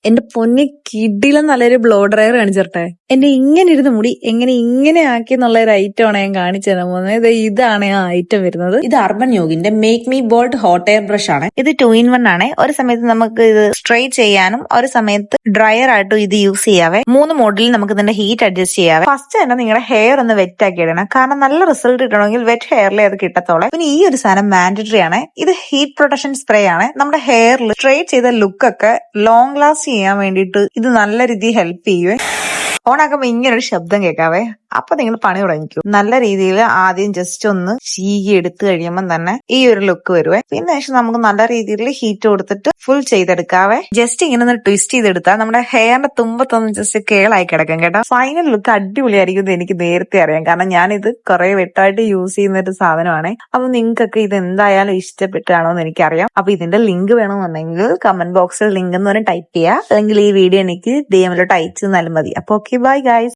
എന്റെ പൊന്നെ കിഡിലും നല്ലൊരു ബ്ലോ ഡ്രയർ കാണിച്ചിട്ടെ. എന്റെ ഇങ്ങനെ ഇരുന്ന മുടി എങ്ങനെ ഇങ്ങനെ ആക്കി എന്നുള്ള ഒരു ഐറ്റം ആണ് ഞാൻ കാണിച്ചു തരാൻ പോകുന്നത്. ഇതാണ് ആ ഐറ്റം വരുന്നത്. ഇത് അർബൻ യോഗിന്റെ make me bold hot air brush ആണ്. ഇത് 2-in-1 ആണ്. ഒരു സമയത്ത് നമുക്ക് ഇത് സ്ട്രെയിറ്റ് ചെയ്യാനും ഒരു സമയത്ത് ഡ്രയർ ആയിട്ടും ഇത് യൂസ് ചെയ്യാവേ. 3 മോഡലിൽ നമുക്ക് ഇതിന്റെ ഹീറ്റ് അഡ്ജസ്റ്റ് ചെയ്യാവേ. ഫസ്റ്റ് തന്നെ നിങ്ങളുടെ ഹെയർ ഒന്ന് വെറ്റ് ആക്കി ഇടണം. കാരണം നല്ല റിസൾട്ട് കിട്ടണമെങ്കിൽ വെറ്റ് ഹെയറിലേ അത് കിട്ടത്തോളെ. പിന്നെ ഈ ഒരു സാധനം മാൻഡറ്ററി ആണ്. ഇത് ഹീറ്റ് പ്രൊട്ടക്ഷൻ സ്പ്രേ ആണ്. നമ്മുടെ ഹെയറിൽ സ്ട്രെയിറ്റ് ചെയ്ത ലുക്കൊക്കെ ലോങ് ലാസ്റ്റ് ചെയ്യാൻ വേണ്ടിയിട്ട് ഇത് നല്ല രീതിയിൽ ഹെൽപ്പ് ചെയ്യുവേ. ഓണാക്കുമ്പോ ഇങ്ങനെ ഒരു ശബ്ദം കേൾക്കാവേ. അപ്പൊ നിങ്ങൾ പണി തുടങ്ങിക്കും. നല്ല രീതിയിൽ ആദ്യം ജസ്റ്റ് ഒന്ന് ചീകി എടുത്തു കഴിയുമ്പോൾ തന്നെ ഈ ഒരു ലുക്ക് വരുവേ. പിന്നെ ശേഷം നമുക്ക് നല്ല രീതിയിൽ ഹീറ്റ് കൊടുത്തിട്ട് ഫുൾ ചെയ്തെടുക്കാവേ. ജസ്റ്റ് ഇങ്ങനെ ഒന്ന് ട്വിസ്റ്റ് ചെയ്തെടുത്താൽ നമ്മുടെ ഹെയറിന്റെ തുമ്പത്തൊന്നും ജസ്റ്റ് കേളായി കിടക്കും കേട്ടോ. ഫൈനൽ ലുക്ക് അടിപൊളിയായിരിക്കും എന്ന് എനിക്ക് നേരത്തെ അറിയാം. കാരണം ഞാനിത് കുറെ വെട്ടായിട്ട് യൂസ് ചെയ്യുന്ന ഒരു സാധനമാണ്. അപ്പൊ നിങ്ങൾക്കൊക്കെ ഇത് എന്തായാലും ഇഷ്ടപ്പെട്ടാണോ എന്ന് എനിക്കറിയാം. അപ്പൊ ഇതിന്റെ ലിങ്ക് വേണമെന്നുണ്ടെങ്കിൽ കമന്റ് ബോക്സിൽ ലിങ്ക് എന്ന് പറഞ്ഞ് ടൈപ്പ് ചെയ്യുക. അല്ലെങ്കിൽ ഈ വീഡിയോ എനിക്ക് DM-ലോട്ട് അയച്ചു തന്നാലും മതി. അപ്പൊ ഓക്കെ, ബൈ ഗൈസ്.